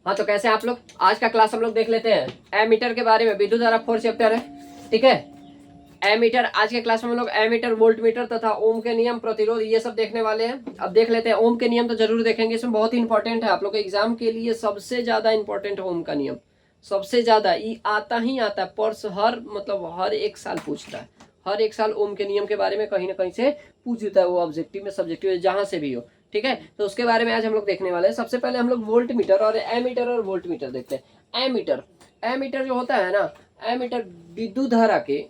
हाँ, तो कैसे आप लोग, आज का क्लास हम लोग देख लेते हैं एमीटर के बारे में। विद्युत धारा 4 चैप्टर है, ठीक है। एमीटर, आज के क्लास में हम लोग एमीटर, वोल्ट मीटर तथा ओम के नियम, प्रतिरोध, ये सब देखने वाले हैं। अब देख लेते हैं ओम के नियम, तो जरूर देखेंगे, इसमें बहुत ही इंपॉर्टेंट है आप लोग के एग्जाम के लिए। सबसे ज्यादा इंपॉर्टेंट है ओम का नियम, सबसे ज्यादा। ये आता ही आता है, पर्स हर मतलब हर एक साल पूछता है, हर एक साल ओम के नियम के बारे में कहीं ना कहीं से पूछ देता है वो, ऑब्जेक्टिव में, सब्जेक्टिव में, जहां से भी हो, ठीक है। तो उसके बारे में आज हम लोग देखने वाले हैं। सबसे पहले हम लोग वोल्ट मीटर और एमीटर और वोल्ट मीटर देखते हैं। एमीटर, एमीटर जो होता है ना, एमीटर विद्युत धारा के,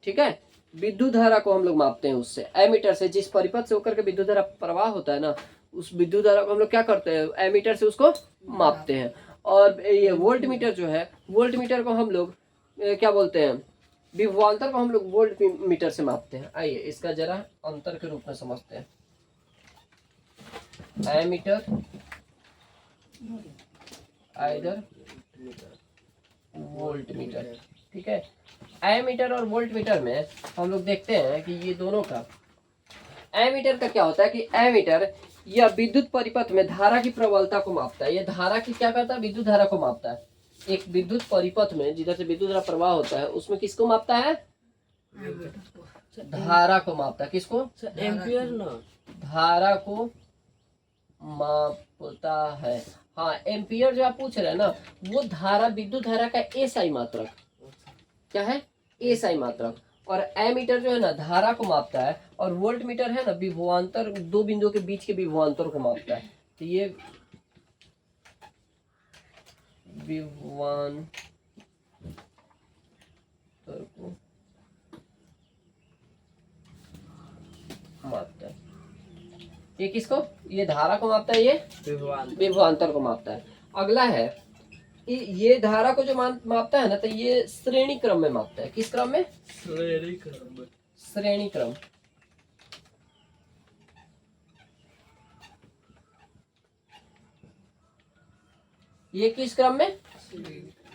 ठीक है, विद्युत धारा को हम लोग मापते हैं उससे, एमीटर से। जिस परिपथ से होकर के विद्युत धारा प्रवाह होता है ना, उस विद्युत धारा को हम लोग क्या करते हैं, एमीटर से उसको मापते हैं। और ये वोल्ट मीटर जो है, वोल्ट मीटर को हम लोग क्या बोलते हैं, विभवांतर को हम लोग वोल्ट मीटर से मापते हैं। आइए इसका जरा अंतर के रूप में समझते हैं। एमीटर आइदर वोल्ट मीटर, ठीक है। एमीटर और वोल्ट मीटर में हम लोग देखते हैं कि ये दोनों का, एमीटर का क्या होता है कि एमीटर यह विद्युत परिपथ में धारा की प्रबलता को मापता है। ये धारा की क्या करता है, विद्युत धारा को मापता है। एक विद्युत परिपथ में जिधर से विद्युत धारा प्रवाह होता है, उसमें किसको मापता है, धारा को मापता है। किसको, एम्पियर ना, धारा को मापता है। हाँ, एम्पियर जो आप पूछ रहे हैं ना, वो धारा, विद्युत धारा का एसआई मात्रक क्या है, एसआई मात्रक। और एमीटर जो है ना, धारा को मापता है। और वोल्ट मीटर है ना, विभवांतर, दो बिंदुओं के बीच के विभवांतर को मापता है। तो ये विभवांतर को मापता है। ये किसको, ये धारा को मापता है, ये विभवांतर को मापता है। अगला है, ये धारा को जो मापता है ना, तो ये श्रेणी क्रम में मापता है। किस क्रम में, श्रेणी क्रम। ये किस क्रम में,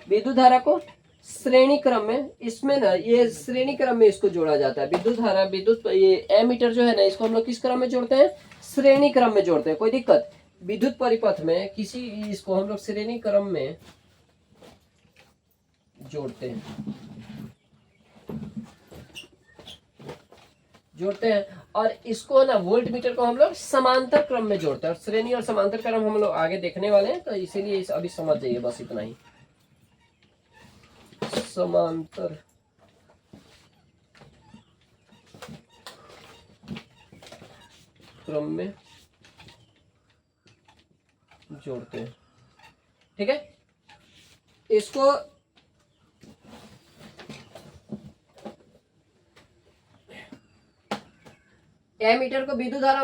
विद्युत धारा को श्रेणी क्रम में, इसमें ना ये श्रेणी क्रम में इसको जोड़ा जाता है। विद्युत धारा, विद्युत, ये एमीटर जो है ना, इसको हम लोग किस क्रम में जोड़ते हैं, श्रेणी क्रम में जोड़ते हैं। कोई दिक्कत, विद्युत परिपथ में किसी, इसको हम लोग श्रेणी क्रम में जोड़ते हैं, जोड़ते हैं। और इसको ना, वोल्ट मीटर को हम लोग समांतर क्रम में जोड़ते हैं। और श्रेणी और समांतर क्रम हम लोग आगे देखने वाले हैं, तो इसीलिए अभी समझ जाइए, बस इतना ही। समांतर क्रम में जोड़ते हैं, ठीक है। इसको एमीटर को विद्युत धारा,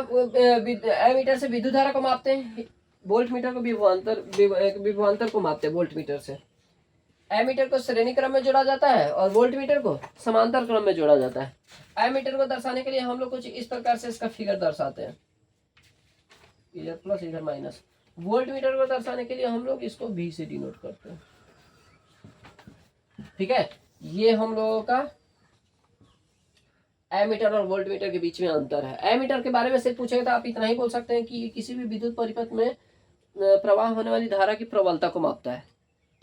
एमीटर से विद्युत धारा को मापते हैं। वोल्ट मीटर को विभवांतर को मापते हैं वोल्ट मीटर से। एमीटर को श्रेणी क्रम में जोड़ा जाता है और वोल्ट मीटर को समांतर क्रम में जोड़ा जाता है। एमीटर को दर्शाने के लिए हम लोग कुछ इस प्रकार से इसका फिगर दर्शाते हैं, इधर प्लस इधर माइनस। वोल्ट मीटर को दर्शाने के लिए हम लोग इसको V से डिनोट करते हैं, ठीक है। ये हम लोगों का एमीटर और वोल्ट मीटर के बीच में अंतर है। एमीटर के बारे में सिर्फ पूछेगा तो आप इतना ही बोल सकते हैं कि किसी भी विद्युत परिपथ में प्रवाह होने वाली धारा की प्रबलता को मापता है,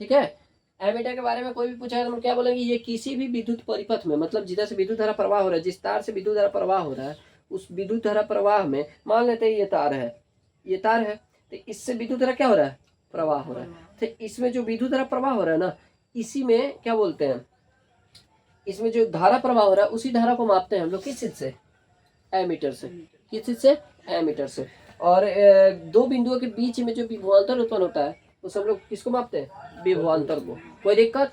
ठीक है। एमीटर के बारे में कोई भी पूछेगा तो हम क्या बोलेंगे, ये किसी भी विद्युत परिपथ में, मतलब जिधर से विद्युत धारा प्रवाह हो रहा है, जिस तार से विद्युत धारा प्रवाह हो रहा है, उस विद्युत धारा प्रवाह में, मान लेते हैं ये तार है, ये तार है, तो इससे विद्युत धारा क्या हो रहा है, प्रवाह हो रहा है। तो इसमें जो विद्युत धारा प्रवाह हो रहा है ना, इसी में क्या बोलते हैं, इसमें जो धारा प्रवाह हो रहा है, उसी धारा को मापते हैं हम लोग। किस चीज से, एमीटर से। किस चीज से, एमीटर से। और दो बिंदुओं के बीच में जो विभवांतर उत्पन्न होता है, उस हम लोग किसको मापते हैं, विभवांतर को। कोई दिक्कत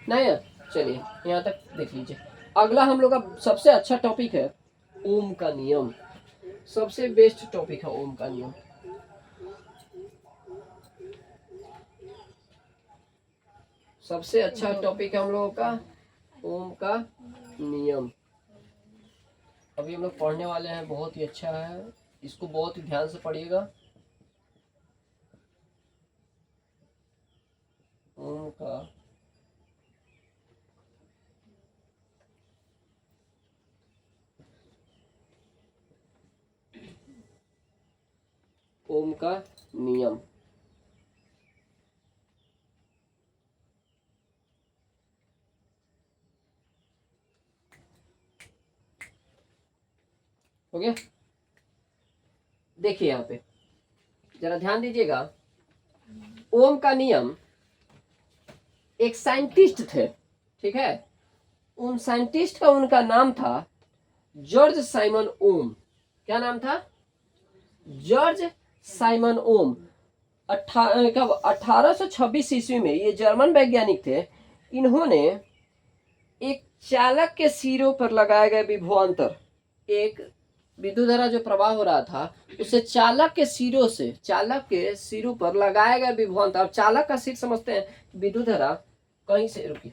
नहीं है, चलिए यहाँ तक देख लीजिए। अगला हम लोग का सबसे अच्छा टॉपिक है ओम का नियम। सबसे बेस्ट टॉपिक है ओम का नियम। सबसे अच्छा टॉपिक है हम लोगों का ओम का नियम। अभी हम लोग पढ़ने वाले हैं, बहुत ही अच्छा है, इसको बहुत ही ध्यान से पढ़िएगा। ओम का ओम का नियम। हो गया। देखिए यहाँ पे जरा ध्यान दीजिएगा, ओम का नियम, एक साइंटिस्ट थे, ठीक है, उन साइंटिस्ट का उनका नाम था जॉर्ज साइमन ओम। क्या नाम था? जॉर्ज साइमन ओम। कब? 1826 ईस्वी में ये जर्मन वैज्ञानिक थे। इन्होंने एक चालक के सिरों पर लगाए गए विभवांतर, एक विद्युत धारा जो प्रवाह हो रहा था उसे चालक के सिरों पर लगाए गए विभवांतर। अब चालक का सिर समझते हैं, विद्युत धारा कहीं से, रुकी,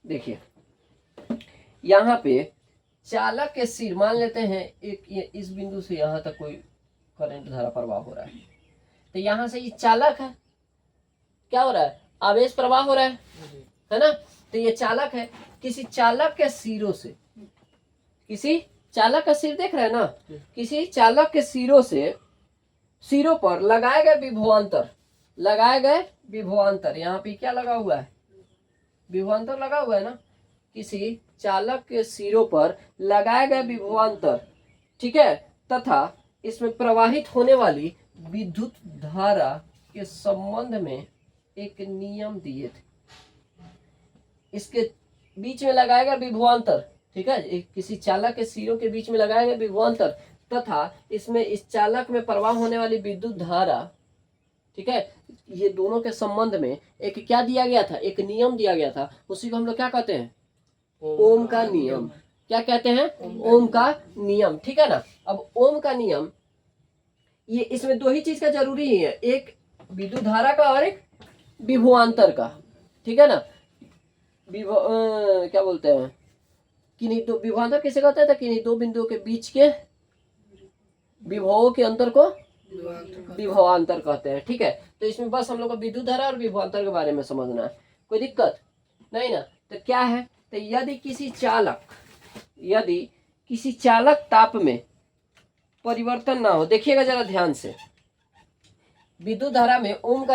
देखिए यहाँ पे चालक के सिर, मान लेते हैं एक ये इस बिंदु से यहाँ तक कोई करंट धारा प्रवाह हो रहा है, तो यहाँ से ये चालक है, क्या हो रहा है? आवेश प्रवाह हो रहा है ना। तो ये चालक है। किसी चालक के सिरों से, किसी चालक का सिर देख रहे हैं ना, किसी चालक के सिरों पर लगाए गए विभवांतर, यहाँ पे क्या लगा हुआ है? विभवांतर लगा हुआ है ना। किसी चालक के सिरों पर लगाए गए विभवांतर, ठीक है, तथा इसमें प्रवाहित होने वाली विद्युत धारा के संबंध में एक नियम दिए थे। इसके बीच में लगाया गया विभवांतर, ठीक है, किसी चालक के सिरों के बीच में लगाया गया विभवांतर तथा इसमें इस चालक में प्रवाह होने वाली विद्युत धारा, ठीक है, ये दोनों के संबंध में एक क्या दिया गया था? एक नियम दिया गया था। उसी को हम लोग क्या कहते हैं? ओम का नियम। क्या कहते हैं? ओम का नियम, ठीक है ना। अब ओम का नियम, ये इसमें दो ही चीज का जरूरी है, एक विद्युत धारा का और एक विभवांतर का, ठीक है ना। क्या बोलते हैं, किन्हीं दो, विभवांतर किसे कहते हैं? किन्हीं दो बिंदुओं के बीच के विभवों के अंतर को विभवांतर कहते हैं, ठीक है। तो इसमें बस हम लोग को विद्युत धारा और विभवांतर के बारे में समझना है, कोई दिक्कत नहीं ना। तो क्या है? तो यदि किसी चालक ताप में परिवर्तन ना हो, देखिएगा जरा ध्यान से, विद्युत धारा में ओम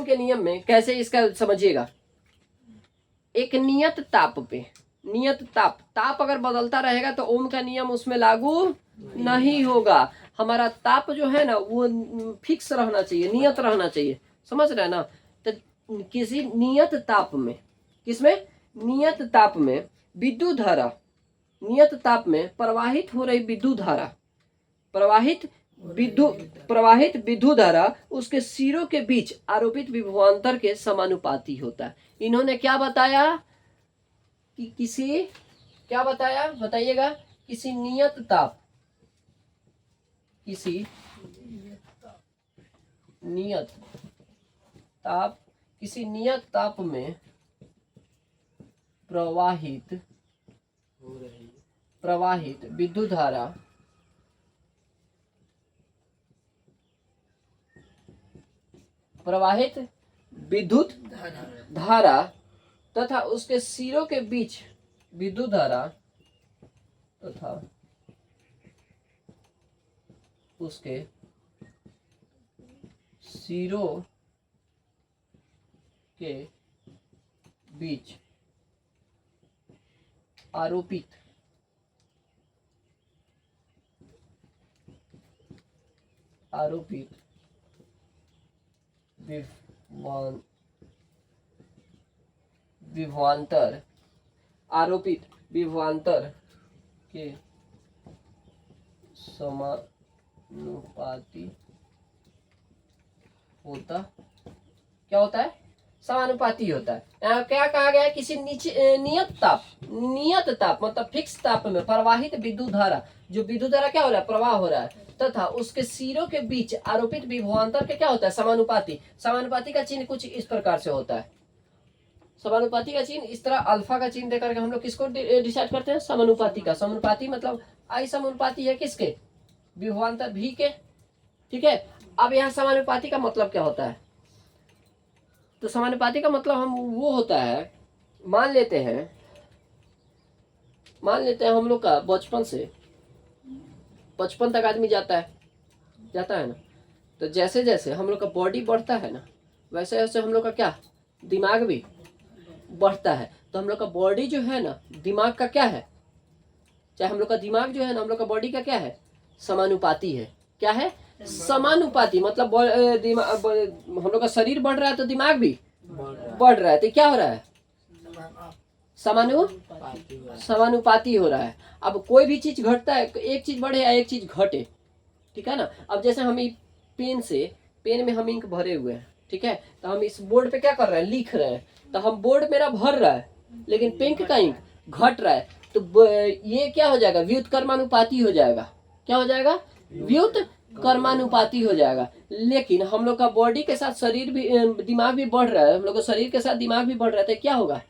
के नियम में कैसे इसका समझिएगा। एक नियत ताप अगर बदलता रहेगा तो ओम का नियम उसमें लागू नहीं होगा। हमारा ताप जो है ना वो फिक्स रहना चाहिए, नियत रहना चाहिए, समझ रहे हैं ना। तो किसी नियत ताप में, किसमें? नियत ताप में विद्युत धारा, नियत ताप में प्रवाहित हो रही विद्युत धारा, प्रवाहित विद्युत धारा उसके सिरों के बीच आरोपित विभवांतर के समानुपाती होता है। इन्होंने क्या बताया कि बताइएगा, किसी नियत ताप में प्रवाहित विद्युत धारा तथा उसके सिरों के बीच विद्युत धारा तथा उसके सिरों के बीच आरोपित विभवांतर के समानुपाती होता। क्या होता है? समानुपाती होता है। क्या कहा गया है? किसी नियत ताप मतलब फिक्स ताप में प्रवाहित विद्युत धारा, जो विद्युत धारा क्या हो रहा है? प्रवाह हो रहा है, तथा उसके सिरों के बीच आरोपित विभवांतर के क्या होता है? समानुपाती। समानुपाती का चिन्ह कुछ इस प्रकार से होता है। समानुपाती का चिन्ह इस तरह अल्फा का चिन्ह देकर के हम लोग किसको डिसाइड करते हैं? समानुपाती का। समानुपाती मतलब आई समानुपाती है किसके? विभवांतर भी के, ठीक है। अब यहाँ समानुपाती का मतलब क्या होता है? तो समानुपाती का मतलब वो होता है, मान लेते हैं हम लोग का बचपन से 55 तक आदमी जाता है ना। तो जैसे जैसे हम लोग का बॉडी बढ़ता है ना, वैसे वैसे हम लोग का क्या दिमाग भी बढ़ता है। तो हम लोग का बॉडी जो है ना दिमाग का क्या है, चाहे हम लोग का दिमाग जो है ना हम लोग का बॉडी का क्या है, समानुपाती है। क्या है, समानुपाती। मतलब हम लोग का शरीर बढ़ रहा है तो दिमाग भी बढ़ रहा है, तो क्या हो रहा है, समानुपाती हो रहा है। अब कोई भी चीज घटता है, एक चीज बढ़े या एक चीज घटे, ठीक है ना। अब जैसे हम पेन में हम इंक भरे हुए हैं, ठीक है, तो हम इस बोर्ड पे क्या कर रहे हैं, लिख रहे हैं, तो हम बोर्ड मेरा भर रहा है लेकिन पेन का इंक घट रहा है, तो ये क्या हो जाएगा, व्युत्क्रमानुपाती हो जाएगा। क्या हो जाएगा, व्युत्क्रमानुपाती हो जाएगा। लेकिन हम लोग का बॉडी के साथ शरीर भी दिमाग भी बढ़ रहा है, हम लोग का शरीर के साथ दिमाग भी बढ़ रहा है, तो क्या होगा,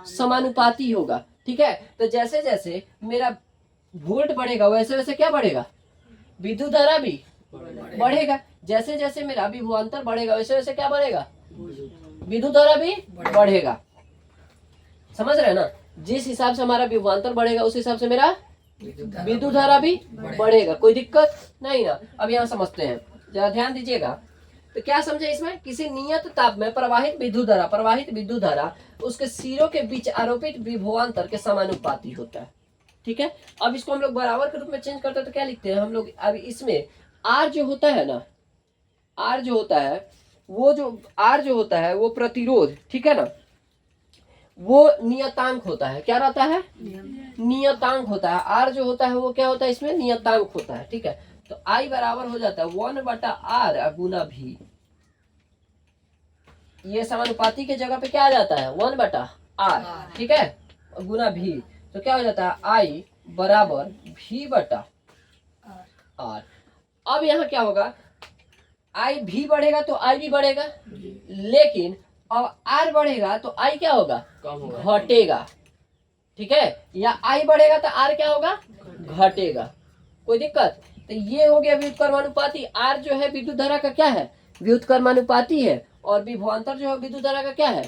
समानुपाती होगा। ठीक है, तो जैसे जैसे मेरा वोल्ट बढ़ेगा वैसे वैसे क्या बढ़ेगा, विद्युत धारा भी बढ़ेगा। जैसे जैसे मेरा विभवांतर बढ़ेगा वैसे वैसे क्या बढ़ेगा, विद्युत धारा भी बढ़ेगा। समझ रहे हैं ना, जिस हिसाब से हमारा विभवांतर बढ़ेगा उस हिसाब से मेरा विद्युत धारा भी बढ़ेगा। कोई दिक्कत नहीं ना। अब यहाँ समझते हैं, जरा ध्यान दीजिएगा। तो क्या समझे इसमें, किसी नियत ताप में प्रवाहित विद्युत धारा उसके सिरों के बीच आरोपित विभवांतर के समानुपाती होता है। ठीक है, अब इसको हम लोग बराबर के रूप में चेंज करते हैं तो क्या लिखते हैं हम लोग, अब इसमें आर जो होता है ना, आर जो होता है वो प्रतिरोध, ठीक है ना, वो नियतांक होता है। क्या रहता है, नियतांक होता है। आर जो होता है वो क्या होता है, इसमें नियतांक होता है। ठीक है, तो आई बराबर हो जाता है 1/r गुना भी। ये समानुपाती के जगह पे क्या आ जाता है, 1/r, ठीक है, गुना भी। तो क्या हो जाता है, आई बराबर v/r। अब यहाँ क्या होगा, आई भी बढ़ेगा तो आई भी बढ़ेगा, लेकिन अब आर बढ़ेगा तो आई क्या होगा, घटेगा। ठीक है, या आई बढ़ेगा तो आर क्या होगा, घटेगा। कोई दिक्कत, तो ये हो गया व्युत्क्रमानुपाती। आर जो है विद्युत धारा का क्या है, व्युत्क्रमानुपाती है, और विभवांतर जो है विद्युत धारा का क्या है,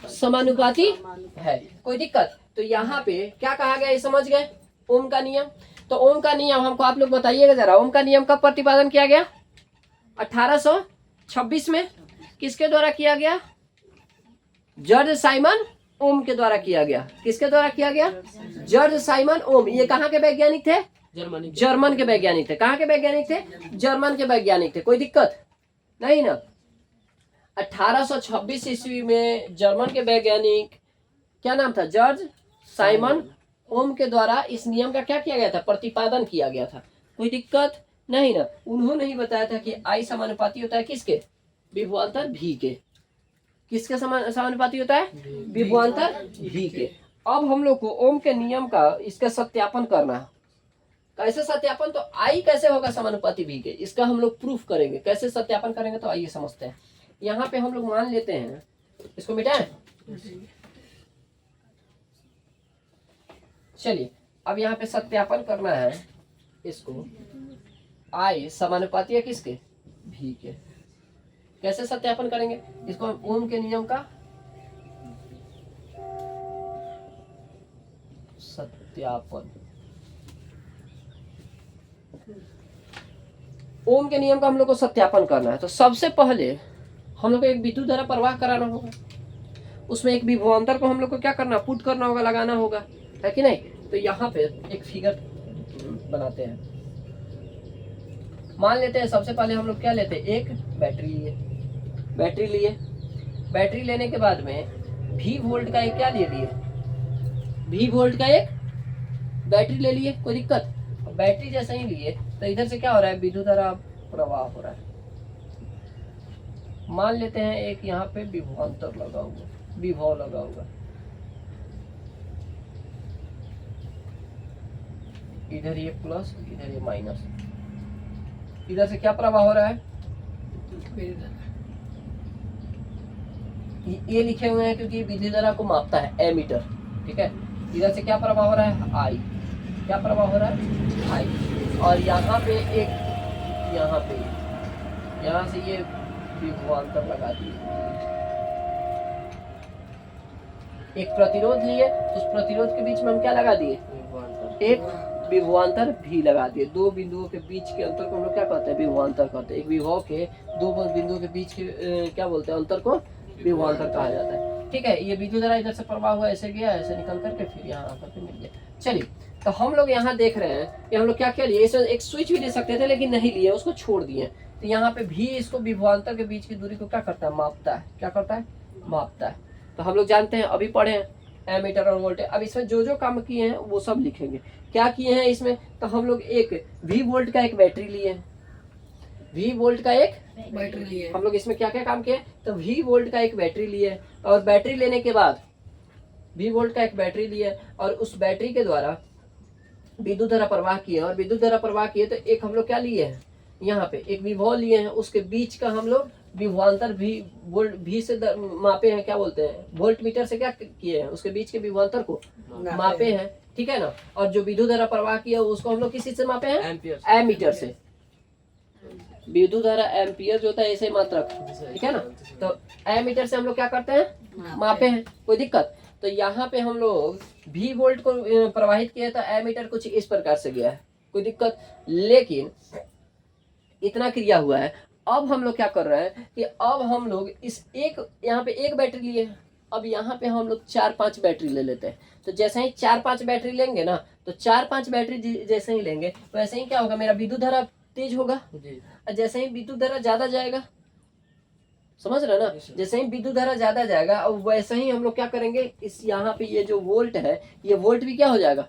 समानुपाती है। कोई दिक्कत, तो यहाँ पे क्या कहा गया ये समझ गए, ओम का नियम। तो ओम का नियम हमको आप लोग बताइएगा जरा, ओम का नियम कब प्रतिपादन किया गया, 1826 में। किसके द्वारा किया गया, जॉर्ज साइमन ओम के द्वारा किया गया। किसके द्वारा किया गया, जॉर्ज साइमन ओम। ये कहाँ के वैज्ञानिक थे, जर्मन के वैज्ञानिक थे। कहाँ के वैज्ञानिक थे, जर्मन के वैज्ञानिक थे। कोई दिक्कत नहीं ना। 1826 ईस्वी में जर्मन के वैज्ञानिक, क्या नाम था, जॉर्ज साइमन ओम के द्वारा इस नियम का क्या किया गया था, प्रतिपादन किया गया था। कोई दिक्कत नहीं ना। उन्होंने ही बताया था कि आई समानुपाती होता है किसके, विभवांतर भी के। किसके समानुपाती होता है, विभवांतर भी के। अब हम लोग को ओम के नियम का इसका सत्यापन करना है। कैसे सत्यापन, तो आई कैसे होगा समानुपाती भी के, इसका हम लोग प्रूफ करेंगे। कैसे सत्यापन करेंगे, तो आइए समझते हैं। यहाँ पे हम लोग मान लेते हैं, इसको मिटाएं, चलिए अब यहाँ पे सत्यापन करना है इसको। आई समानुपाती है किसके, भी के। कैसे सत्यापन करेंगे इसको, ओम के नियम का सत्यापन। ओम के नियम का हम लोग को सत्यापन करना है। तो सबसे पहले हम लोग को एक विद्युत धारा प्रवाह कराना होगा, उसमें एक विभवांतर को हम लोग को क्या करना, पुट करना होगा, लगाना होगा, है कि नहीं। तो यहाँ पे एक फिगर बनाते हैं। मान लेते हैं सबसे पहले हम लोग क्या लेते हैं, एक बैटरी लिए। बैटरी लेने के बाद में V वोल्ट का एक क्या ले लिए, V वोल्ट का एक बैटरी ले लिए। कोई दिक्कत, बैटरी जैसे ही लिए तो इधर से क्या हो रहा है, विद्युत धारा प्रवाह हो रहा है। मान लेते हैं एक यहाँ पे विभवांतर लगा हुआ, विभव लगा हुआ, इधर ये प्लस इधर ये माइनस। इधर से क्या प्रवाह हो रहा है, ये लिखे हुए हैं क्योंकि विद्युत धारा को मापता है एमीटर। ठीक है, इधर से क्या प्रवाह हो रहा है, आई। क्या प्रवाह हो रहा है, आई। और यहाँ पे एक, यहाँ से ये विभवांतर लगा दिए। एक प्रतिरोध लिए, उस प्रतिरोध के बीच में हम क्या लगा दिए, एक विभवांतर भी लगा दिए। दो बिंदुओं के बीच के अंतर को हम लोग क्या कहते हैं, विभवांतर कहते हैं। एक विभव के दो बिंदुओं के बीच के क्या बोलते हैं, अंतर को विभवांतर कहा जाता है। ठीक है। ये विद्युत धारा इधर से प्रवाह हुआ, ऐसे गया, ऐसे निकल करके फिर यहाँ आकर के मिल गया। चलिए, तो हम लोग यहाँ देख रहे हैं कि हम लोग क्या क्या लिए, इसमें एक स्विच भी दे सकते थे लेकिन नहीं लिए, उसको छोड़ दिए। तो यहाँ पे भी इसको विभवांतर के बीच की दूरी को क्या करता है, मापता है। क्या करता है, मापता है। तो हम लोग जानते हैं, अभी पढ़े हैं एमीटर और वोल्टेज। अब इसमें जो जो काम किए हैं वो सब लिखेंगे। क्या किए हैं इसमें, तो हम लोग एक V वोल्ट का एक बैटरी लिए हैं, V वोल्ट का एक बैटरी लिए। हम लोग इसमें क्या क्या काम किए, तो V वोल्ट का एक बैटरी लिए, और बैटरी लेने के बाद V वोल्ट का एक बैटरी लिए, और उस बैटरी के द्वारा विद्युत धारा प्रवाह किए, और विद्युत धारा प्रवाह किए तो एक हम लोग क्या लिए हैं, यहाँ पे एक विभव लिए हैं, उसके बीच का हम लोग विभवांतर भी वोल्ट भी से मापे हैं, क्या बोलते हैं, वोल्ट मीटर से क्या किए हैं, उसके बीच के विभवांतर को मापे हैं, ठीक है ना। और जो विद्युत धारा प्रवाह किया उसको हम लोग किसी से मापे हैं, एमीटर से। विद्युत धारा एम्पियर जो होता है ऐसे मात्रक, ठीक है ना। तो एमीटर से हम लोग क्या करते हैं, मापे हैं, कोई दिक्कत। तो यहाँ पे हम लोग V वोल्ट को प्रवाहित किया तो एमीटर कुछ इस प्रकार से गया है, कोई दिक्कत। लेकिन इतना क्रिया हुआ है। अब हम लोग क्या कर रहे हैं कि अब हम लोग इस एक यहाँ पे एक बैटरी लिए, अब यहाँ पे हम लोग 4-5 बैटरी ले लेते हैं। तो जैसे ही 4-5 बैटरी लेंगे ना, तो 4-5 बैटरी जैसे ही लेंगे वैसे ही क्या होगा, मेरा विद्युत धारा तेज होगा। जैसे ही विद्युत धारा ज्यादा जाएगा, समझ रहे ना, जैसे ही विद्युत धारा ज्यादा जाएगा और वैसे ही हम लोग क्या करेंगे, इस यहाँ पे ये जो वोल्ट है, ये वोल्ट भी क्या हो जाएगा,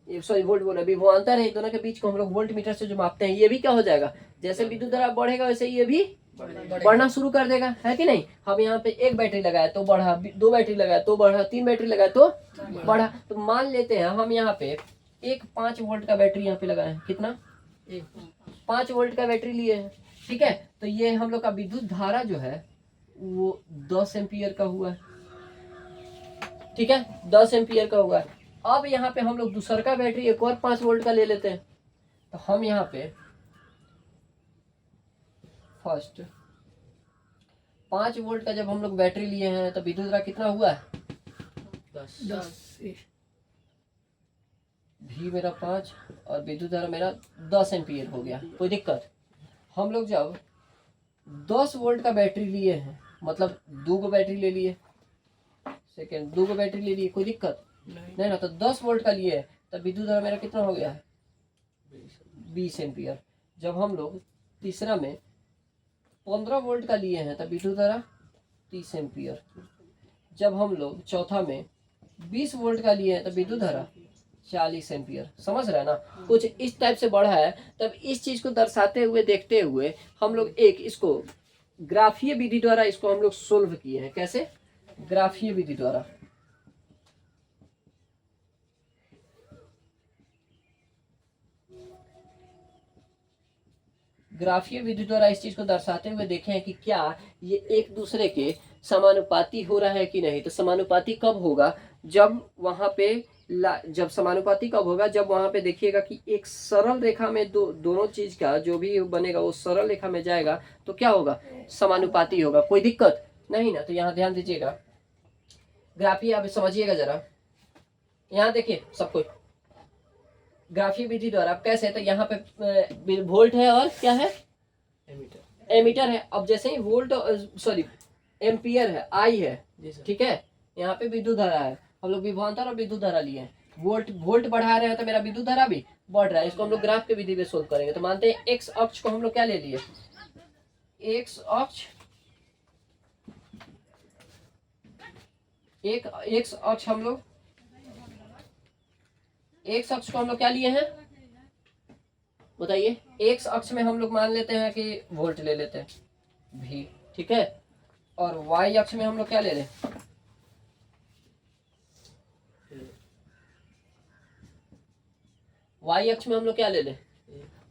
सॉरी वोल्ट बोला, विभवांतर है, दोनों के बीच को हम लोग वोल्ट मीटर से जो मापते हैं, ये भी क्या हो जाएगा, जैसे विद्युत धारा बढ़ेगा वैसे ये भी बढ़ना शुरू कर देगा, है कि नहीं। हम यहाँ पे एक बैटरी लगाया तो बढ़ा, 2 बैटरी लगाया तो बढ़ा, 3 बैटरी लगाया तो बढ़ा। तो मान लेते हैं हम यहाँ पे एक 5 वोल्ट का बैटरी यहाँ पे लगाए, कितना, 5 वोल्ट का बैटरी लिए हैं, ठीक है। तो ये हम लोग का विद्युत धारा जो है वो 10 एम्पियर का हुआ है, ठीक है, 10 एम्पियर का हुआ है। अब यहाँ पे हम लोग दूसरा का बैटरी एक और 5 वोल्ट का ले लेते हैं। तो हम यहाँ पे फर्स्ट 5 वोल्ट का जब हम लोग बैटरी लिए हैं तो विद्युत धारा कितना हुआ है, 10। भी मेरा 5 और विद्युत धारा मेरा 10 एम्पियर हो गया, कोई दिक्कत। हम लोग जब 10 वोल्ट का बैटरी लिए हैं, मतलब 2 गो बैटरी ले लिए, सेकेंड 2 गो बैटरी ले लिए, कोई दिक्कत नहीं ना। तो 10 वोल्ट का लिए तब विद्युत धारा मेरा कितना हो गया है, 20 एम्पियर। जब हम लोग तीसरा में 15 वोल्ट का लिए हैं तब विद्युत धारा 30 एम्पियर। जब हम लोग चौथा में 20 वोल्ट का लिए हैं तब विद्युत धारा 40 एम्पियर। समझ रहे हैं ना, कुछ इस टाइप से बढ़ा है। तब इस चीज को दर्शाते हुए, देखते हुए हम लोग एक इसको ग्राफीय विधि द्वारा इसको हम लोग सोल्व किए हैं। कैसे, ग्राफीय विधि द्वारा। ग्राफीय विधि द्वारा इस चीज को दर्शाते हुए देखे हैं कि क्या ये एक दूसरे के समानुपाती हो रहा है कि नहीं। तो समानुपाती कब होगा, जब वहां पे जब समानुपाती कब होगा, जब वहां पे देखिएगा कि एक सरल रेखा में दोनों चीज का जो भी बनेगा वो सरल रेखा में जाएगा तो क्या होगा, समानुपाती होगा, कोई दिक्कत नहीं ना। तो यहाँ ध्यान दीजिएगा, ग्राफीय आप समझिएगा जरा, यहाँ देखिए सबको, ग्राफीय विधि द्वारा कैसे, तो यहाँ पे वोल्ट है और क्या है, एमीटर है। अब जैसे ही वोल्ट सॉरी एम्पियर है, आई है, ठीक है, यहाँ पे विद्युत धारा है, हम लोग विभवांतर और विद्युत धारा लिए हैं। वोल्ट बढ़ा रहे हैं तो मेरा विद्युत धारा भी बढ़ रहा है। इसको हम लोग ग्राफ के विधि में सोल्व करेंगे। तो मानते हैं एक्स अक्ष को हम लोग क्या ले लिए, एक्स अक्ष, एक एक्स अक्ष हम लोग, एक्स अक्ष को हम लोग क्या लिए हैं बताइए। एक्स अक्ष में हम लोग मान लेते हैं कि वोल्ट ले लेते हैं भी, ठीक है। और वाई अक्ष में हम लोग क्या ले लें, वाई अक्ष में हम लोग क्या ले लें,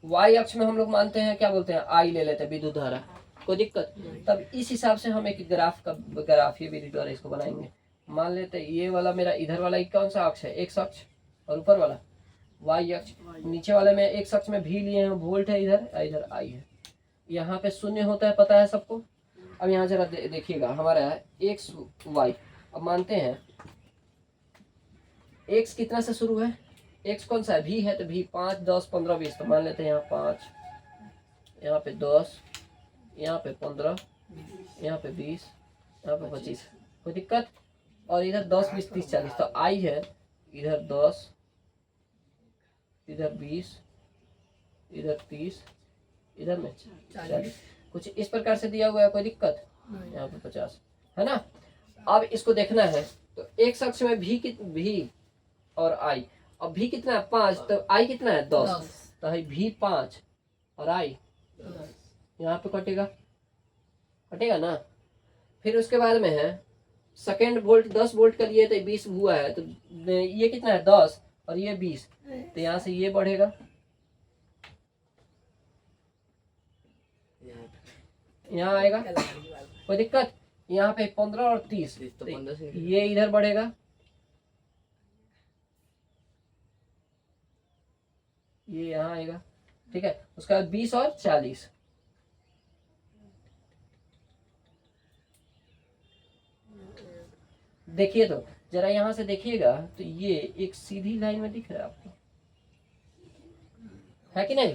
वाई अक्ष में हम लोग मानते हैं क्या बोलते हैं, आई ले लेते हैं, विद्युत धारा, कोई दिक्कत। तब इस हिसाब से हम एक ग्राफीय विधि द्वारा इसको बनाएंगे। मान लेते हैं ये वाला मेरा इधर वाला कौन सा अक्ष है, एक्स अक्ष, और ऊपर वाला वाई अक्ष। नीचे वाले में एक्स अक्ष में भी लिए हैं, वोल्ट है इधर, इधर आई है। यहाँ पे शून्य होता है, पता है सबको। अब यहाँ जरा देखिएगा, हमारा है एक्स वाई। अब मानते हैं एक्स कितना से शुरू है, एक्स कौन सा है, भी है, तो भी 5, 10, 15, 20। तो मान लेते हैं यहाँ 5, यहाँ पे 10, यहाँ पे 15, यहाँ पे 20, यहाँ पे 25। कोई दिक्कत। और इधर 10 20 30 40, तो आई है इधर 10, इधर 20, इधर 30, इधर में 40, कुछ इस प्रकार से दिया हुआ है। कोई दिक्कत। यहाँ पे 50 है ना। अब इसको देखना है तो एक शख्स में भी और आई, अब भी कितना है 5, तो आई कितना है 10, तो है भी 5 और आई यहाँ पे कटेगा ना। फिर उसके बाद में है सेकेंड वोल्ट 10 वोल्ट का लिए तो 20 हुआ है, तो ये कितना है 10 और ये 20, तो यहाँ से ये बढ़ेगा, यहाँ आएगा। कोई दिक्कत। यहाँ पे 15 और 30, तो ये इधर बढ़ेगा, ये यहाँ आएगा, ठीक है। उसके बाद 20 और 40, देखिए तो जरा यहाँ से देखिएगा तो ये एक सीधी लाइन में दिख रहा है आपको, है कि नहीं।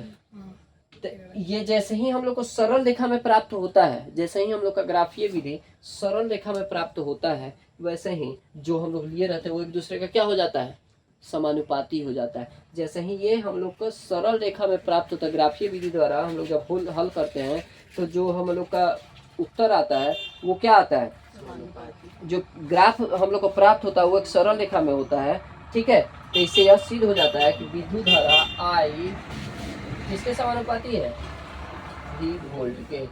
तो ये जैसे ही हम लोग को सरल रेखा में प्राप्त होता है, जैसे ही हम लोग का ग्राफीय विधि सरल रेखा में प्राप्त होता है, वैसे ही जो हम लोग लिए रहते हैं वो एक दूसरे का क्या हो जाता है, समानुपाती हो जाता है। जैसे ही ये हम लोग को सरल रेखा में प्राप्त होता है ग्राफीय विधि द्वारा, हम लोग जब हल करते हैं तो जो हम लोग का उत्तर आता है वो क्या आता है, जो ग्राफ हम लोग को प्राप्त होता है वो एक सरल रेखा में होता है, ठीक है। तो इससे यह सिद्ध हो जाता है कि विद्युत धारा आई किसके समानुपाती है, V वोल्ट के।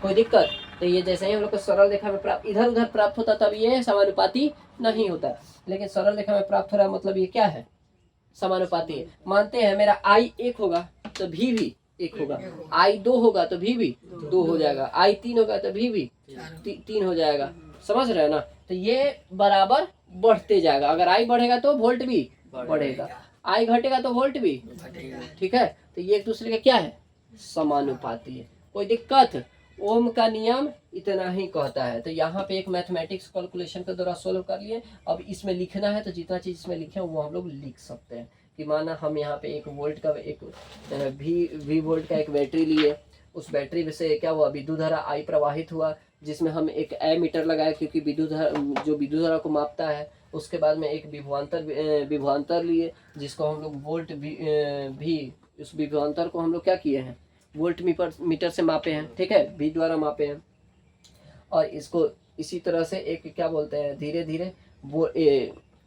कोई दिक्कत। तो ये जैसे ही हम लोग को सरल रेखा में प्राप्त इधर उधर प्राप्त होता तब ये समानुपाती नहीं होता, लेकिन सरल रेखा में प्राप्त हो रहा है मतलब ये क्या है, समानुपाती है। मानते हैं मेरा आई 1 होगा तो भी 1 होगा, आई 2 होगा तो भी 2 हो जाएगा, आई 3 होगा तो भी 3 हो जाएगा। समझ रहे हैं ना। तो ये बराबर बढ़ते जाएगा, अगर आई बढ़ेगा तो वोल्ट भी बढ़ेगा, आई घटेगा तो वोल्ट भी, ठीक है। तो ये एक दूसरे का क्या है, समानुपाती है। कोई दिक्कत। ओम का नियम इतना ही कहता है। तो यहाँ पे एक मैथमेटिक्स कैलकुलेशन के द्वारा सोल्व कर लिए। अब इसमें लिखना है तो जितना चीज इसमें लिखे वो हम लोग लिख सकते हैं। कि माना हम यहाँ पे 1 वोल्ट का एक वी वोल्ट का एक बैटरी लिए, उस बैटरी से क्या हुआ, विद्युत धारा आई प्रवाहित हुआ, जिसमें हम एक एमीटर लगाए क्योंकि विद्युत धारा को मापता है। उसके बाद में एक विभवांतर लिए जिसको हम लोग वोल्ट भी उस विभवांतर को हम लोग क्या किए हैं, वोल्ट मीटर से मापे हैं, ठीक है, भी द्वारा मापे हैं। और इसको इसी तरह से एक क्या बोलते हैं, धीरे धीरे वो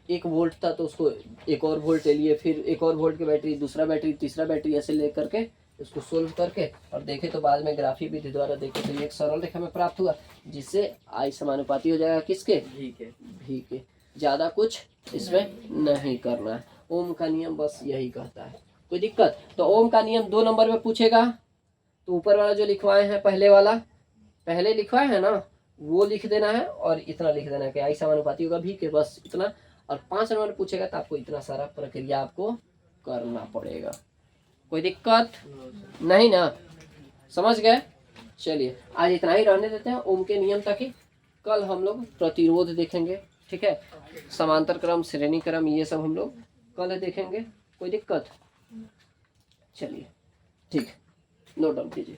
1 वोल्ट था तो उसको 1 और वोल्ट ले लिए, फिर 1 और वोल्ट की बैटरी, दूसरा बैटरी, तीसरा बैटरी, ऐसे ले करके इसको सोल्व करके और देखे तो बाद में ग्राफी विधि द्वारा देखे तो ये एक सरल रेखा में प्राप्त हुआ, जिससे आई समानुपाती हो जाएगा किसके, भी के। ज़्यादा कुछ इसमें नहीं करना है। ओम का नियम बस यही कहता है। कोई दिक्कत। तो ओम का नियम 2 नंबर में पूछेगा तो ऊपर वाला जो लिखवाए हैं पहले लिखवाए हैं ना, वो लिख देना है और इतना लिख देना है कि आई समानुपाती होगा भी के, बस इतना। और 5 नंबर पूछेगा तो आपको इतना सारा प्रक्रिया आपको करना पड़ेगा। कोई दिक्कत नहीं ना, समझ गए। चलिए आज इतना ही रहने देते हैं ओम के नियम तक ही। कल हम लोग प्रतिरोध देखेंगे, ठीक है, समांतर क्रम, श्रेणी क्रम, ये सब हम लोग कल देखेंगे। कोई दिक्कत। चलिए ठीक, नोट डाउन कीजिए।